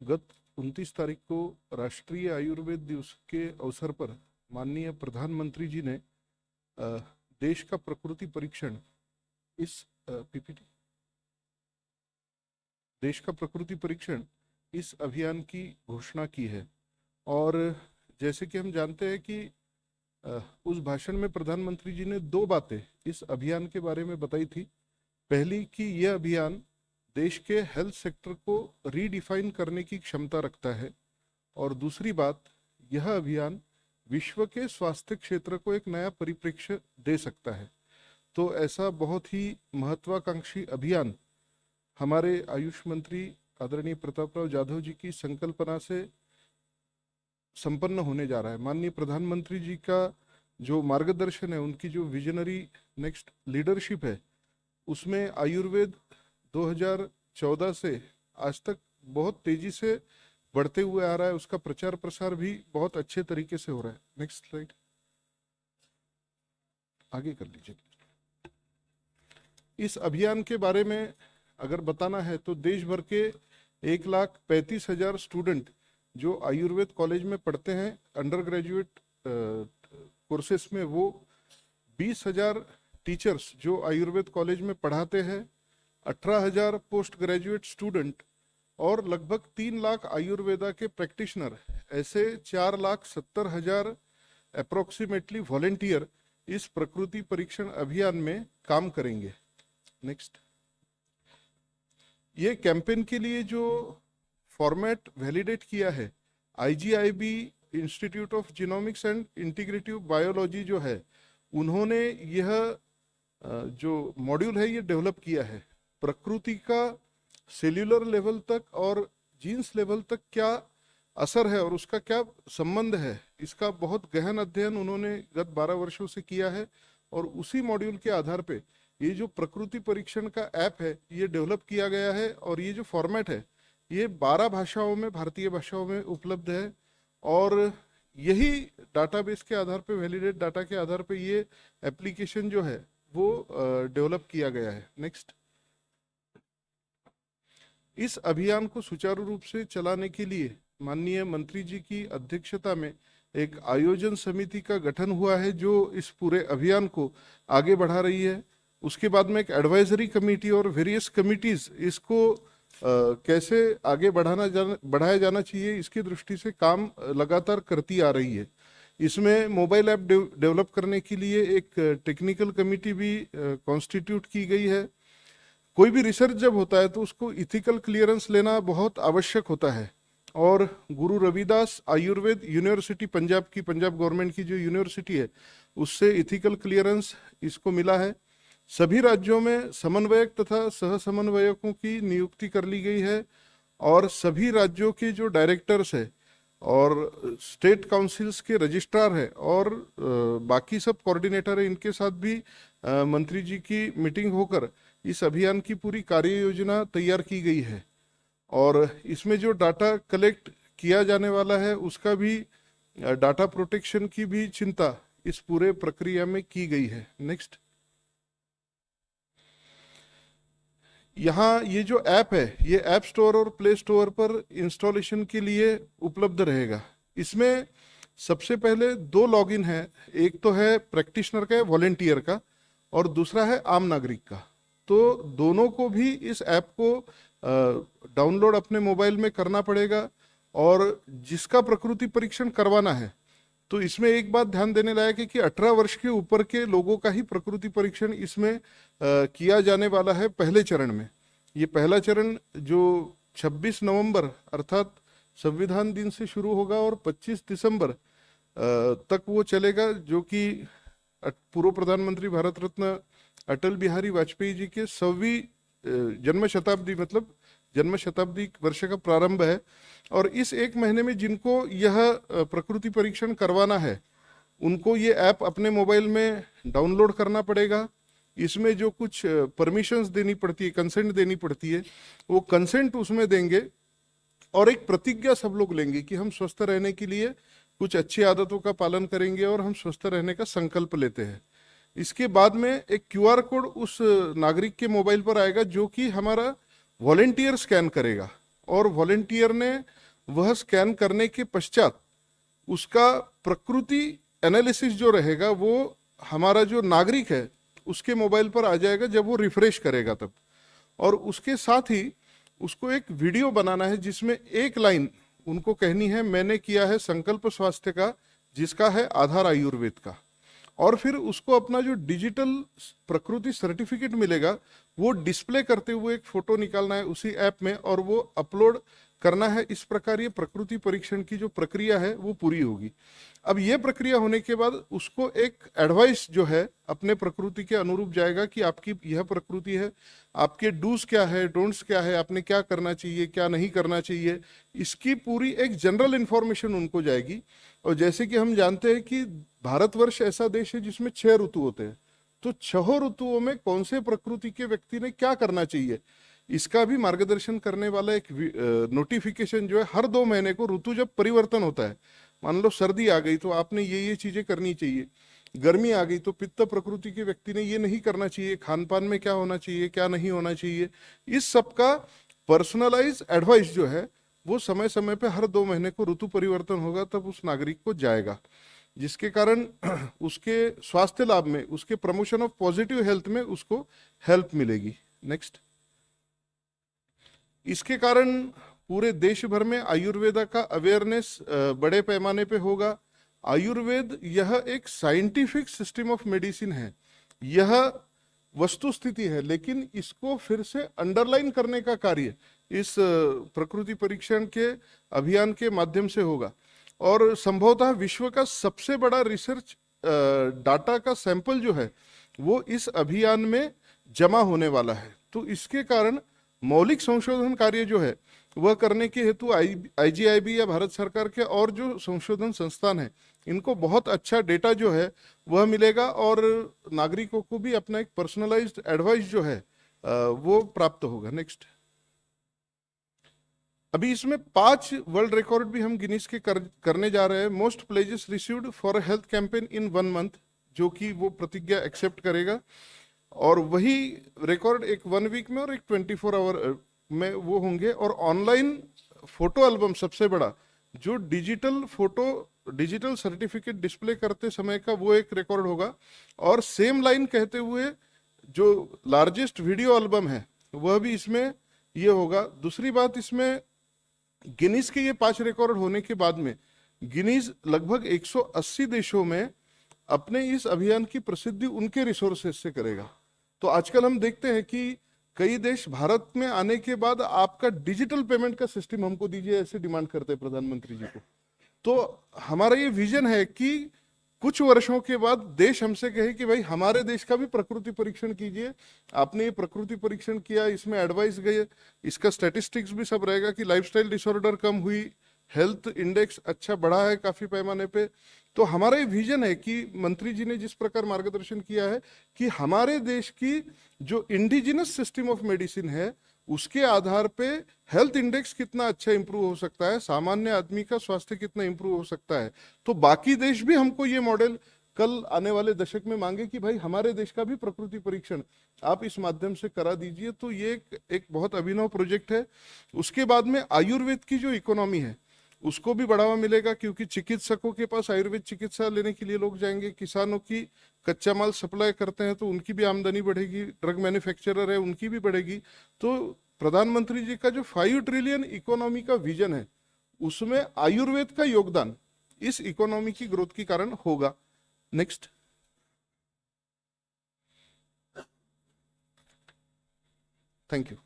गत 29 तारीख को राष्ट्रीय आयुर्वेद दिवस के अवसर पर माननीय प्रधानमंत्री जी ने अ, देश का प्रकृति परीक्षण इस पीपीटी देश का प्रकृति परीक्षण इस अभियान की घोषणा की है। और जैसे कि हम जानते हैं कि उस भाषण में प्रधानमंत्री जी ने दो बातें इस अभियान के बारे में बताई थी। पहली कि यह अभियान देश के हेल्थ सेक्टर को रीडिफाइन करने की क्षमता रखता है, और दूसरी बात, यह अभियान विश्व के स्वास्थ्य क्षेत्र को एक नया परिप्रेक्ष्य दे सकता है। तो ऐसा बहुत ही महत्वाकांक्षी अभियान हमारे आयुष मंत्री आदरणीय प्रतापराव जाधव जी की संकल्पना से संपन्न होने जा रहा है। माननीय प्रधानमंत्री जी का जो मार्गदर्शन है, उनकी जो विजनरी नेक्स्ट लीडरशिप है, उसमें आयुर्वेद 2014 से आज तक बहुत तेजी से बढ़ते हुए आ रहा है। उसका प्रचार प्रसार भी बहुत अच्छे तरीके से हो रहा है। नेक्स्ट स्लाइड आगे कर लीजिए। इस अभियान के बारे में अगर बताना है तो देश भर के 1,35,000 स्टूडेंट जो आयुर्वेद कॉलेज में पढ़ते हैं अंडर ग्रेजुएट कोर्सेस में, वो 20,000 टीचर्स जो आयुर्वेद कॉलेज में पढ़ाते हैं, 18,000 पोस्ट ग्रेजुएट स्टूडेंट और लगभग 3 लाख आयुर्वेदा के प्रैक्टिशनर, ऐसे 4,70,000 अप्रोक्सीमेटली वॉलेंटियर इस प्रकृति परीक्षण अभियान में काम करेंगे। नेक्स्ट, ये कैंपेन के लिए जो फॉर्मेट वैलिडेट किया है, IGIB institute of genomics and integrative biology जो है, उन्होंने यह जो मॉड्यूल है ये डेवलप किया है। प्रकृति का सेल्यूलर लेवल तक और जीन्स लेवल तक क्या असर है और उसका क्या संबंध है, इसका बहुत गहन अध्ययन उन्होंने गत 12 वर्षों से किया है। और उसी मॉड्यूल के आधार पे ये जो प्रकृति परीक्षण का ऐप है ये डेवलप किया गया है। और ये जो फॉर्मेट है ये 12 भाषाओं में, भारतीय भाषाओं में उपलब्ध है। और यही डाटाबेस के आधार पे, वैलिडेट डाटा के आधार पे ये एप्लीकेशन जो है वो डेवलप किया गया है। नेक्स्ट, इस अभियान को सुचारू रूप से चलाने के लिए माननीय मंत्री जी की अध्यक्षता में एक आयोजन समिति का गठन हुआ है जो इस पूरे अभियान को आगे बढ़ा रही है। उसके बाद में एक एडवाइजरी कमेटी और वेरियस कमिटीज इसको कैसे आगे बढ़ाया जाना चाहिए, इसकी दृष्टि से काम लगातार करती आ रही है। इसमें मोबाइल ऐप डेवलप करने के लिए एक टेक्निकल कमेटी भी कॉन्स्टिट्यूट की गई है। कोई भी रिसर्च जब होता है तो उसको इथिकल क्लियरेंस लेना बहुत आवश्यक होता है। और गुरु रविदास आयुर्वेद यूनिवर्सिटी पंजाब की, पंजाब गवर्नमेंट की जो यूनिवर्सिटी है, उससे इथिकल क्लियरेंस इसको मिला है। सभी राज्यों में समन्वयक तथा सह समन्वयकों की नियुक्ति कर ली गई है। और सभी राज्यों के जो डायरेक्टर्स है और स्टेट काउंसिल्स के रजिस्ट्रार है और बाकी सब कोऑर्डिनेटर है, इनके साथ भी मंत्री जी की मीटिंग होकर इस अभियान की पूरी कार्य योजना तैयार की गई है। और इसमें जो डाटा कलेक्ट किया जाने वाला है उसका भी, डाटा प्रोटेक्शन की भी चिंता इस पूरे प्रक्रिया में की गई है। नेक्स्ट, यहाँ ये जो ऐप है ये ऐप स्टोर और प्ले स्टोर पर इंस्टॉलेशन के लिए उपलब्ध रहेगा। इसमें सबसे पहले 2 लॉगिन है, एक तो है प्रैक्टिशनर का, वॉलेंटियर का, और दूसरा है आम नागरिक का। तो दोनों को भी इस ऐप को डाउनलोड अपने मोबाइल में करना पड़ेगा। और जिसका प्रकृति परीक्षण करवाना है तो इसमें एक बात ध्यान देने लायक है कि 18 वर्ष के ऊपर के लोगों का ही प्रकृति परीक्षण इसमें किया जाने वाला है पहले चरण में। ये पहला चरण जो 26 नवंबर अर्थात संविधान दिन से शुरू होगा और 25 दिसंबर तक वो चलेगा, जो कि पूर्व प्रधानमंत्री भारत रत्न अटल बिहारी वाजपेयी जी के 100वीं जन्म शताब्दी, मतलब जन्म शताब्दी वर्ष का प्रारंभ है। और इस एक महीने में जिनको यह प्रकृति परीक्षण करवाना है उनको ये ऐप अपने मोबाइल में डाउनलोड करना पड़ेगा। इसमें जो कुछ परमिशंस देनी पड़ती है, कंसेंट देनी पड़ती है, वो कंसेंट उसमें देंगे। और एक प्रतिज्ञा सब लोग लेंगे कि हम स्वस्थ रहने के लिए कुछ अच्छी आदतों का पालन करेंगे और हम स्वस्थ रहने का संकल्प लेते हैं। इसके बाद में एक QR कोड उस नागरिक के मोबाइल पर आएगा जो कि हमारा वॉलेंटियर स्कैन करेगा। और वॉलेंटियर ने वह स्कैन करने के पश्चात उसका प्रकृति एनालिसिस जो रहेगा वो हमारा जो नागरिक है उसके मोबाइल पर आ जाएगा जब वो रिफ्रेश करेगा तब। और उसके साथ ही उसको एक वीडियो बनाना है जिसमें एक लाइन उनको कहनी है, मैंने किया है संकल्प स्वास्थ्य का, जिसका है आधार आयुर्वेद का। और फिर उसको अपना जो डिजिटल प्रकृति सर्टिफिकेट मिलेगा वो डिस्प्ले करते हुए एक फोटो निकालना है उसी ऐप में और वो अपलोड करना है। इस प्रकार ये प्रकृति परीक्षण की जो प्रक्रिया है वो पूरी होगी। अब ये प्रक्रिया होने के बाद उसको एक एडवाइस जो है अपने प्रकृति के अनुरूप जाएगा कि आपकी यह प्रकृति है, आपके डूज क्या है, डोंट्स क्या है, आपने क्या करना चाहिए, क्या नहीं करना चाहिए, इसकी पूरी एक जनरल इंफॉर्मेशन उनको जाएगी। और जैसे कि हम जानते हैं कि भारतवर्ष ऐसा देश है जिसमें 6 ऋतु होते हैं, तो 6 ऋतुओं में कौन से प्रकृति के व्यक्ति ने क्या करना चाहिए इसका भी मार्गदर्शन करने वाला एक नोटिफिकेशन जो है हर 2 महीने को, ऋतु जब परिवर्तन होता है, मान लो सर्दी आ गई तो आपने ये चीजें करनी चाहिए, गर्मी आ गई तो पित्त प्रकृति के व्यक्ति ने ये नहीं करना चाहिए, खान पान में क्या होना चाहिए, क्या नहीं होना चाहिए, इस सब का पर्सनलाइज एडवाइस जो है वो समय समय पे हर 2 महीने को ऋतु परिवर्तन होगा तब उस नागरिक को जाएगा, जिसके कारण उसके स्वास्थ्य लाभ में, उसके प्रमोशन ऑफ पॉजिटिव हेल्थ में उसको हेल्प मिलेगी। नेक्स्ट, इसके कारण पूरे देश भर में आयुर्वेदा का अवेयरनेस बड़े पैमाने पे होगा। आयुर्वेद यह एक साइंटिफिक सिस्टम ऑफ मेडिसिन है, यह वस्तु स्थिति है, लेकिन इसको फिर से अंडरलाइन करने का कार्य इस प्रकृति परीक्षण के अभियान के माध्यम से होगा। और संभवतः विश्व का सबसे बड़ा रिसर्च डाटा का सैंपल जो है वो इस अभियान में जमा होने वाला है। तो इसके कारण मौलिक संशोधन कार्य जो है वह करने के हेतु आईजीआईबी या भारत सरकार के और जो संशोधन संस्थान है इनको बहुत अच्छा डेटा जो है वह मिलेगा और नागरिकों को भी अपना एक पर्सनलाइज्ड एडवाइस जो है वो प्राप्त होगा। नेक्स्ट, अभी इसमें 5 वर्ल्ड रिकॉर्ड भी हम गिनीज के करने जा रहे हैं। Most pledges received for a health campaign in 1 month, जो कि वो प्रतिज्ञा एक्सेप्ट करेगा, और वही रिकॉर्ड एक 1 वीक में और एक 24 आवर में वो होंगे। और ऑनलाइन फोटो एल्बम सबसे बड़ा जो डिजिटल सर्टिफिकेट डिस्प्ले करते समय का वो एक रिकॉर्ड होगा। और सेम लाइन कहते हुए जो लार्जेस्ट वीडियो एल्बम है वह भी इसमें ये होगा। दूसरी बात, इसमें गिनीज के ये 5 रिकॉर्ड होने के बाद में गिनीज लगभग 180 देशों में अपने इस अभियान की प्रसिद्धि उनके रिसोर्सेस से करेगा। तो आजकल हम देखते हैं कि कई देश भारत में आने के बाद आपका डिजिटल पेमेंट का सिस्टम हमको दीजिए ऐसे डिमांड करते हैं प्रधानमंत्री जी को। तो हमारा ये विजन है कि कुछ वर्षों के बाद देश हमसे कहे कि भाई हमारे देश का भी प्रकृति परीक्षण कीजिए। आपने ये प्रकृति परीक्षण किया, इसमें एडवाइस गए, इसका स्टैटिस्टिक्स भी सब रहेगा कि लाइफस्टाइल डिसऑर्डर कम हुई, हेल्थ इंडेक्स अच्छा बढ़ा है काफी पैमाने पे। तो हमारा ये विजन है कि मंत्री जी ने जिस प्रकार मार्गदर्शन किया है कि हमारे देश की जो इंडिजिनस सिस्टम ऑफ मेडिसिन है उसके आधार पे हेल्थ इंडेक्स कितना अच्छा इंप्रूव हो सकता है, सामान्य आदमी का स्वास्थ्य कितना इंप्रूव हो सकता है। तो बाकी देश भी हमको ये मॉडल कल आने वाले दशक में मांगे कि भाई हमारे देश का भी प्रकृति परीक्षण आप इस माध्यम से करा दीजिए। तो ये एक बहुत अभिनव प्रोजेक्ट है। उसके बाद में आयुर्वेद की जो इकोनॉमी है उसको भी बढ़ावा मिलेगा, क्योंकि चिकित्सकों के पास आयुर्वेद चिकित्सा लेने के लिए लोग जाएंगे, किसानों की कच्चा माल सप्लाई करते हैं तो उनकी भी आमदनी बढ़ेगी, ड्रग मैन्युफैक्चरर है उनकी भी बढ़ेगी। तो प्रधानमंत्री जी का जो 5 ट्रिलियन इकोनॉमी का विजन है उसमें आयुर्वेद का योगदान इस इकोनॉमी की ग्रोथ के कारण होगा। Next, thank you.